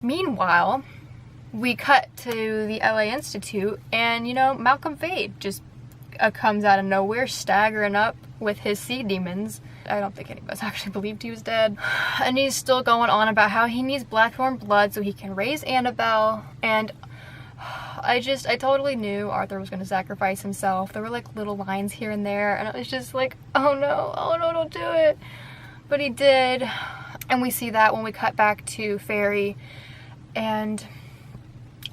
Meanwhile, we cut to the LA Institute, and you know, Malcolm Fade just comes out of nowhere, staggering up with his sea demons. I don't think any of us actually believed he was dead. And he's still going on about how he needs Blackthorn blood so he can raise Annabelle. And I totally knew Arthur was going to sacrifice himself. There were like little lines here and there, and it was just like, oh no, don't do it. But he did. And we see that when we cut back to Fairy and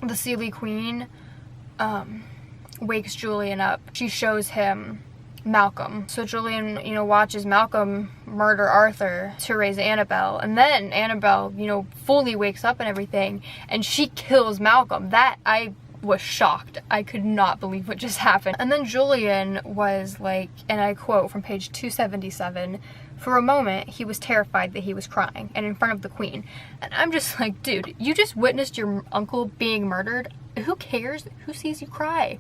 the Seelie Queen wakes Julian up. She shows him Malcolm. So Julian, you know, watches Malcolm murder Arthur to raise Annabelle. And then Annabelle, you know, fully wakes up and everything, and she kills Malcolm. That, I was shocked. I could not believe what just happened. And then Julian was like, and I quote from page 277, "For a moment, he was terrified that he was crying, and in front of the Queen." And I'm just like, dude, you just witnessed your uncle being murdered. Who cares? Who sees you cry?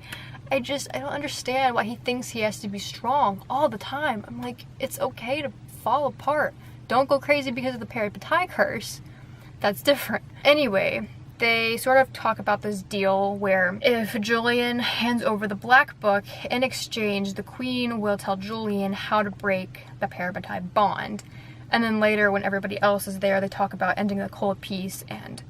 I don't understand why he thinks he has to be strong all the time. I'm like, it's okay to fall apart. Don't go crazy because of the Parabatai curse. That's different. Anyway, they sort of talk about this deal where if Julian hands over the Black Book, in exchange, the Queen will tell Julian how to break the Parabatai bond. And then later, when everybody else is there, they talk about ending the cold peace and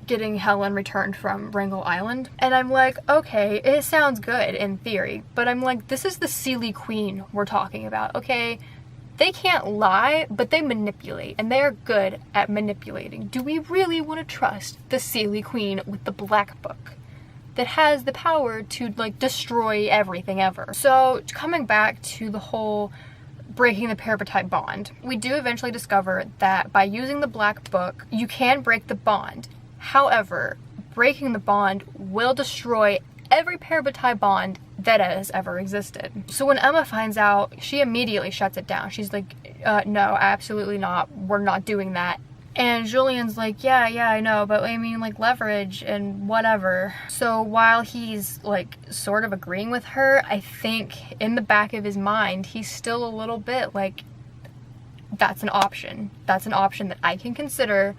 getting Helen returned from Wrangel Island. And I'm like, okay, it sounds good in theory, but I'm like, this is the Seelie Queen we're talking about, okay? They can't lie, but they manipulate, and they're good at manipulating. Do we really want to trust the Seelie Queen with the Black Book that has the power to, like, destroy everything ever? So, coming back to the whole breaking the Parabatai bond, we do eventually discover that by using the Black Book, you can break the bond. However, breaking the bond will destroy every Parabatai bond that has ever existed. So when Emma finds out, she immediately shuts it down. She's like, no, absolutely not. We're not doing that. And Julian's like, yeah, I know, but I mean, like, leverage and whatever. So while he's, like, sort of agreeing with her, I think in the back of his mind, he's still a little bit like, that's an option. That's an option that I can consider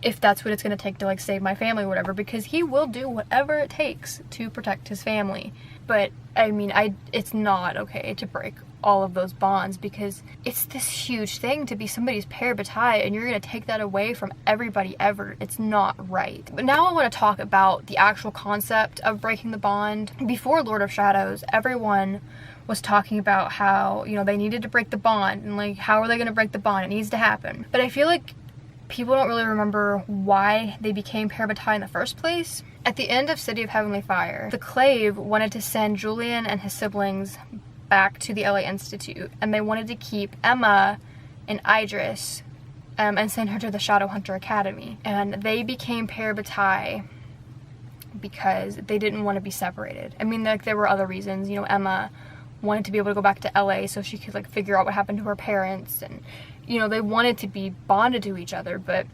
if that's what it's going to take to, like, save my family or whatever, because he will do whatever it takes to protect his family. But, I mean, it's not okay to break all of those bonds, because it's this huge thing to be somebody's Parabatai, and you're going to take that away from everybody ever. It's not right. But now I want to talk about the actual concept of breaking the bond. Before Lord of Shadows, everyone was talking about how, you know, they needed to break the bond, and, like, how are they going to break the bond? It needs to happen. But I feel like people don't really remember why they became Parabatai in the first place. At the end of City of Heavenly Fire, the Clave wanted to send Julian and his siblings back to the LA Institute, and they wanted to keep Emma and Idris and send her to the Shadowhunter Academy. And they became Parabatai because they didn't want to be separated. I mean, like, there were other reasons. You know, Emma wanted to be able to go back to LA so she could, like, figure out what happened to her parents, and you know, they wanted to be bonded to each other, but,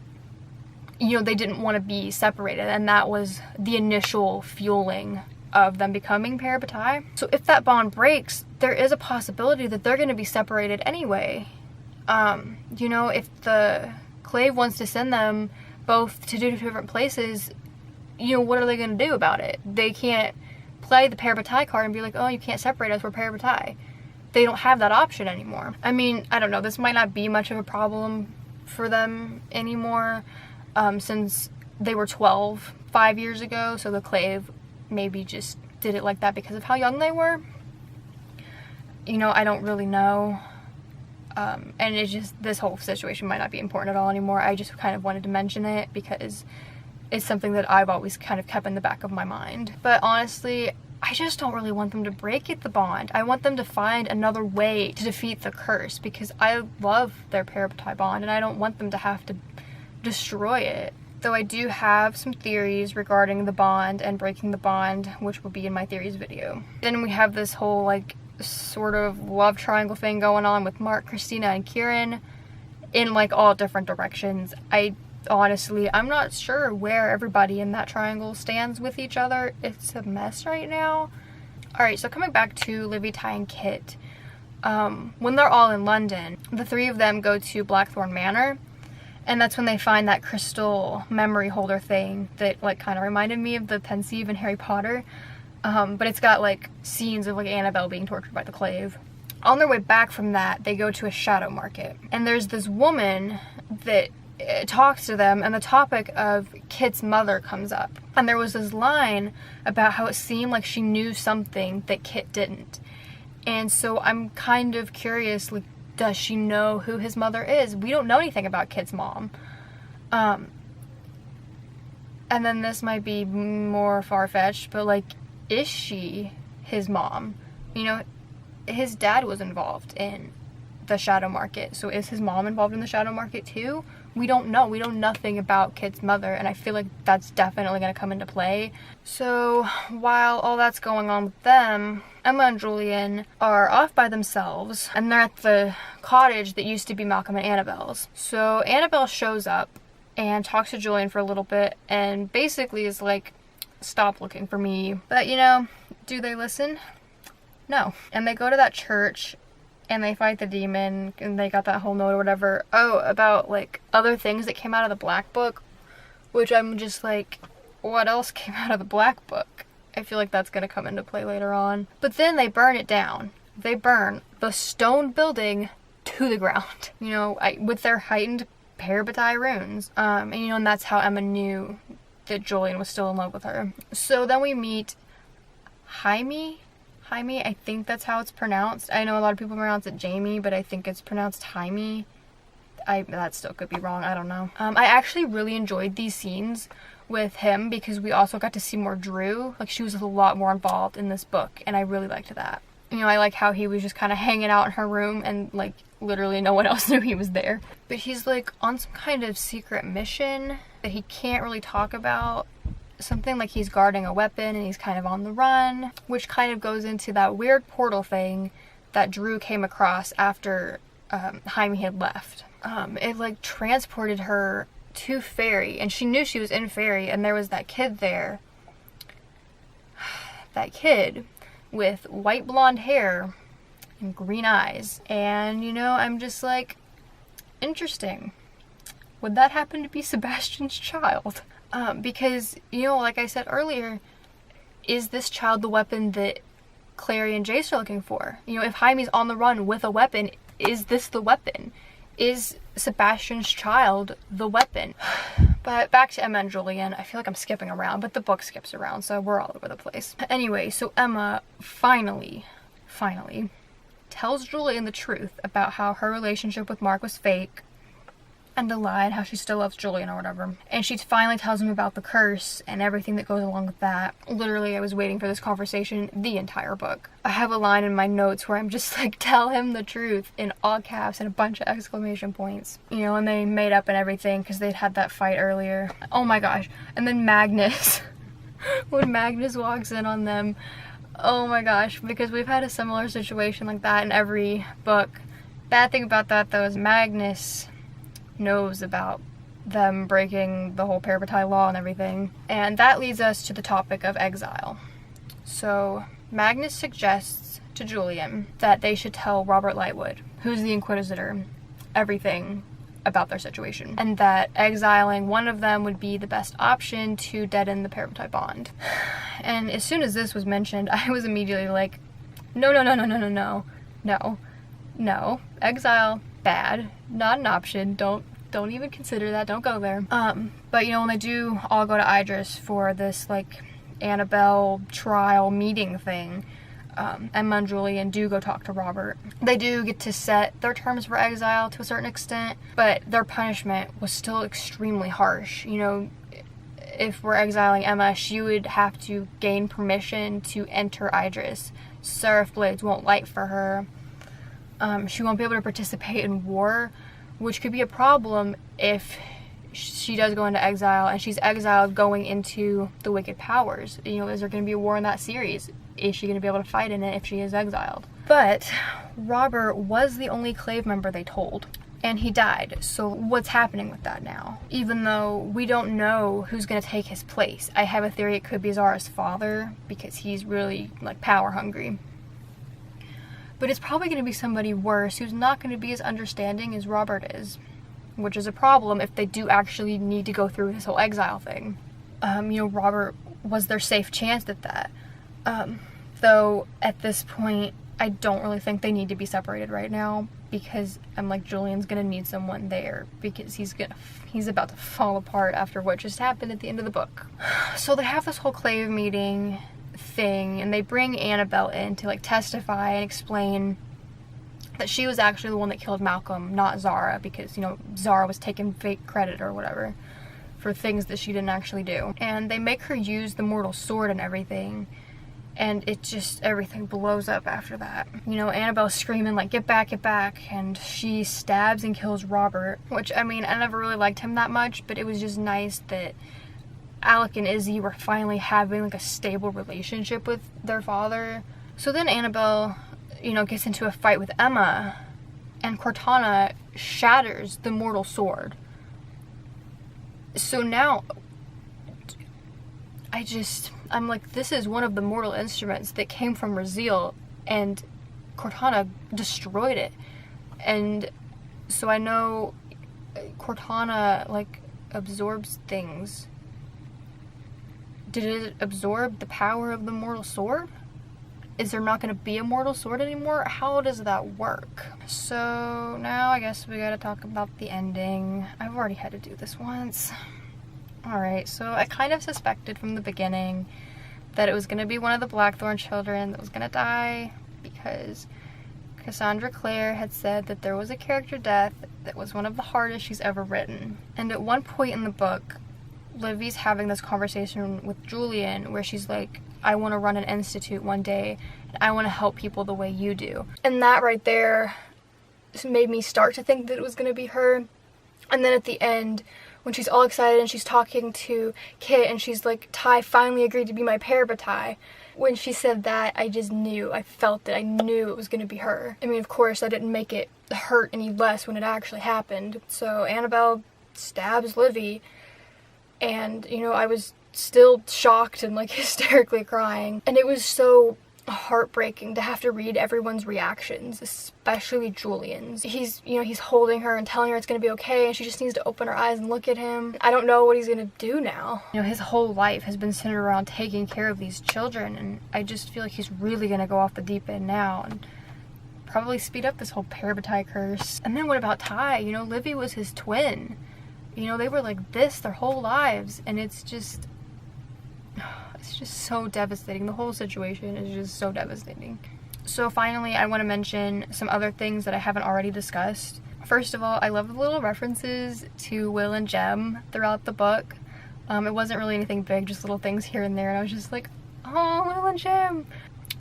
you know, they didn't want to be separated, and that was the initial fueling of them becoming Parabatai. So if that bond breaks, there is a possibility that they're going to be separated anyway. You know, if the Clave wants to send them both to two different places, you know, what are they going to do about it? They can't play the Parabatai card and be like, oh, you can't separate us, we're Parabatai. They don't have that option anymore. I mean, I don't know, this might not be much of a problem for them anymore, since they were 12 5 years ago, so the Clave maybe just did it like that because of how young they were. You know, I don't really know. And it's just, this whole situation might not be important at all anymore. I just kind of wanted to mention it because it's something that I've always kind of kept in the back of my mind. But honestly, I just don't really want them to break the bond. I want them to find another way to defeat the curse, because I love their Parabatai bond and I don't want them to have to destroy it. Though I do have some theories regarding the bond and breaking the bond, which will be in my theories video. Then we have this whole, like, sort of love triangle thing going on with Mark, Christina, and Kieran in, like, all different directions. Honestly, I'm not sure where everybody in that triangle stands with each other. It's a mess right now. Alright, so coming back to Livy, Ty, and Kit. When they're all in London, the three of them go to Blackthorn Manor, And that's when they find that crystal memory holder thing that like kind of reminded me of the Pensieve in Harry Potter. But it's got like scenes of like Annabelle being tortured by the Clave. On their way back from that, they go to a shadow market. And there's this woman that talks to them, and the topic of Kit's mother comes up. And there was this line about how it seemed like she knew something that Kit didn't. And so I'm kind of curious, like, does she know who his mother is? We don't know anything about Kit's mom. And then this might be more far-fetched, but like, is she his mom? You know, his dad was involved in the shadow market, so is his mom involved in the shadow market too? We don't know. We know nothing about Kit's mother, and I feel like that's definitely going to come into play. So while all that's going on with them, Emma and Julian are off by themselves, and they're at the cottage that used to be Malcolm and Annabelle's. So Annabelle shows up and talks to Julian for a little bit, and basically is like, stop looking for me. But you know, do they listen? No. And they go to that church, and they fight the demon, and they got that whole note or whatever. Oh, about, like, other things that came out of the Black Book, which I'm just like, what else came out of the Black Book? I feel like that's gonna come into play later on. But then they burn it down. They burn the stone building to the ground, you know, with their heightened Parabatai runes. And, you know, and that's how Emma knew that Julian was still in love with her. So then we meet Jaime, I think that's how it's pronounced. I know a lot of people pronounce it Jamie, but I think it's pronounced Jaime. That still could be wrong, I don't know. I actually really enjoyed these scenes with him because we also got to see more Drew. Like, she was a lot more involved in this book, and I really liked that. You know, I like how he was just kind of hanging out in her room and, like, literally no one else knew he was there. But he's, like, on some kind of secret mission that he can't really talk about. Something like he's guarding a weapon and he's kind of on the run, which kind of goes into that weird portal thing that Drew came across after Jaime had left. It like transported her to Fairy, and she knew she was in Fairy, and there was that kid there. That kid with white blonde hair and green eyes. And, you know, I'm just like, interesting. Would that happen to be Sebastian's child? Because, you know, like I said earlier, is this child the weapon that Clary and Jace are looking for? You know, if Jaime's on the run with a weapon, is this the weapon? Is Sebastian's child the weapon? But back to Emma and Julian. I feel like I'm skipping around, but the book skips around, so we're all over the place. Anyway, so Emma finally tells Julian the truth about how her relationship with Mark was fake and a lie, and how she still loves Julian or whatever. And she finally tells him about the curse and everything that goes along with that. Literally, I was waiting for this conversation the entire book. I have a line in my notes where I'm just like, tell him the truth, in all caps and a bunch of exclamation points. You know, and they made up and everything because they'd had that fight earlier. Oh my gosh. And then Magnus, when Magnus walks in on them, oh my gosh, because we've had a similar situation like that in every book. Bad thing about that though is Magnus knows about them breaking the whole Parabatai law and everything. And that leads us to the topic of exile. So Magnus suggests to Julian that they should tell Robert Lightwood, who's the Inquisitor, everything about their situation, and that exiling one of them would be the best option to deaden the Parabatai bond. And as soon as this was mentioned, I was immediately like, no, exile, bad, not an option, don't even consider that, don't go there. But you know, when they do all go to Idris for this like Annabelle trial meeting thing, Emma and Julian do go talk to Robert. They do get to set their terms for exile to a certain extent, but their punishment was still extremely harsh. You know, if we're exiling Emma, she would have to gain permission to enter Idris. Seraph Blades won't light for her. She won't be able to participate in war, which could be a problem if she does go into exile and she's exiled going into the Wicked Powers. You know, is there going to be a war in that series? Is she going to be able to fight in it if she is exiled? But Robert was the only Clave member they told, and he died. So what's happening with that now? Even though we don't know who's going to take his place. I have a theory it could be Zara's father, because he's really like power hungry. But it's probably going to be somebody worse who's not going to be as understanding as Robert is. which is a problem if they do actually need to go through this whole exile thing. You know, Robert was their safe chance at that. Though at this point, I don't really think they need to be separated right now, because I'm like, Julian's gonna need someone there, because he's about to fall apart after what just happened at the end of the book. So they have this whole Clave meeting thing, and they bring Annabelle in to like testify and explain that she was actually the one that killed Malcolm, not Zara, because, you know, Zara was taking fake credit or whatever for things that she didn't actually do. And they make her use the mortal sword and everything, and it just, everything blows up after that. You know, Annabelle's screaming like, get back, and she stabs and kills Robert, which, I mean, I never really liked him that much, but it was just nice that Alec and Izzy were finally having like a stable relationship with their father. So then Annabelle, you know, gets into a fight with Emma, and Cortana shatters the mortal sword. So now, I'm like, this is one of the mortal instruments that came from Raziel, and Cortana destroyed it. And so I know Cortana, like, absorbs things. Did it absorb the power of the mortal sword? Is there not going to be a mortal sword anymore? How does that work? So now I guess we gotta talk about the ending. I've already had to do this once. Alright, so I kind of suspected from the beginning that it was going to be one of the Blackthorn children that was going to die, because Cassandra Clare had said that there was a character death that was one of the hardest she's ever written. And at one point in the book, Livy's having this conversation with Julian where she's like, I want to run an institute one day, and I want to help people the way you do. And that right there made me start to think that it was going to be her. And then at the end, when she's all excited and she's talking to Kit and she's like, Ty finally agreed to be my parabatai. When she said that, I just knew, I felt it, I knew it was going to be her. I mean, of course, that didn't make it hurt any less when it actually happened. So Annabelle stabs Livy, and, you know, I was still shocked and like hysterically crying. And it was so heartbreaking to have to read everyone's reactions, especially Julian's. He's holding her and telling her it's gonna be okay, and she just needs to open her eyes and look at him. I don't know what he's gonna do now. You know, his whole life has been centered around taking care of these children, and I just feel like he's really gonna go off the deep end now and probably speed up this whole parabatai curse. And then what about Ty? You know, Livy was his twin. You know, they were like this their whole lives, and it's just so devastating. The whole situation is just so devastating. So finally, I want to mention some other things that I haven't already discussed. First of all, I love the little references to Will and Jem throughout the book. It wasn't really anything big, just little things here and there, and I was just like, oh, Will and Jem.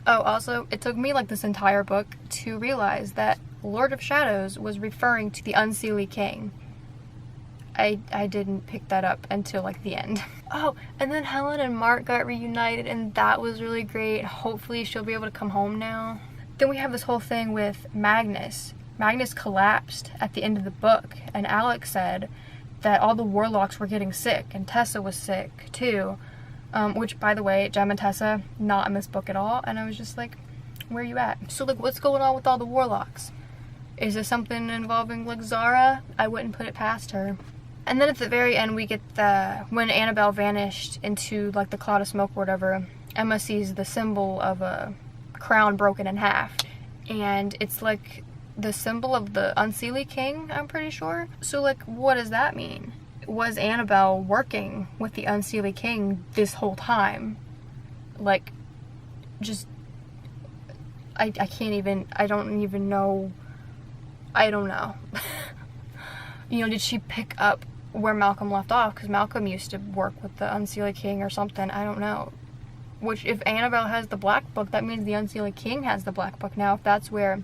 Oh, also, it took me like this entire book to realize that Lord of Shadows was referring to the Unseelie King. I didn't pick that up until like the end. Oh, and then Helen and Mark got reunited, and that was really great. Hopefully she'll be able to come home now. Then we have this whole thing with Magnus. Magnus collapsed at the end of the book, and Alex said that all the warlocks were getting sick, and Tessa was sick too. Which, by the way, Jem and Tessa, not in this book at all, and I was just like, where are you at? So like, what's going on with all the warlocks? Is this something involving like Zara? I wouldn't put it past her. And then at the very end, we get when Annabelle vanished into like the cloud of smoke or whatever, Emma sees the symbol of a crown broken in half. And it's like the symbol of the Unseelie King, I'm pretty sure. So like, what does that mean? Was Annabelle working with the Unseelie King this whole time? Like, just, I don't know. You know, did she pick up where Malcolm left off? Because Malcolm used to work with the Unseelie King or something. I don't know. Which, if Annabelle has the Black Book, that means the Unseelie King has the Black Book now, if that's where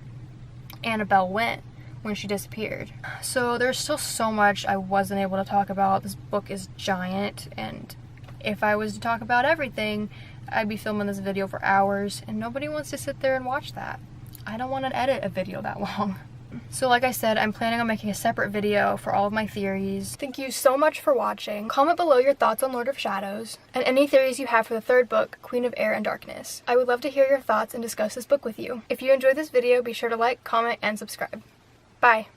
Annabelle went when she disappeared. So there's still so much I wasn't able to talk about. This book is giant, and if I was to talk about everything, I'd be filming this video for hours, and nobody wants to sit there and watch that. I don't want to edit a video that long. So like I said, I'm planning on making a separate video for all of my theories. Thank you so much for watching. Comment below your thoughts on Lord of Shadows, and any theories you have for the third book, Queen of Air and Darkness. I would love to hear your thoughts and discuss this book with you. If you enjoyed this video, be sure to like, comment, and subscribe. Bye!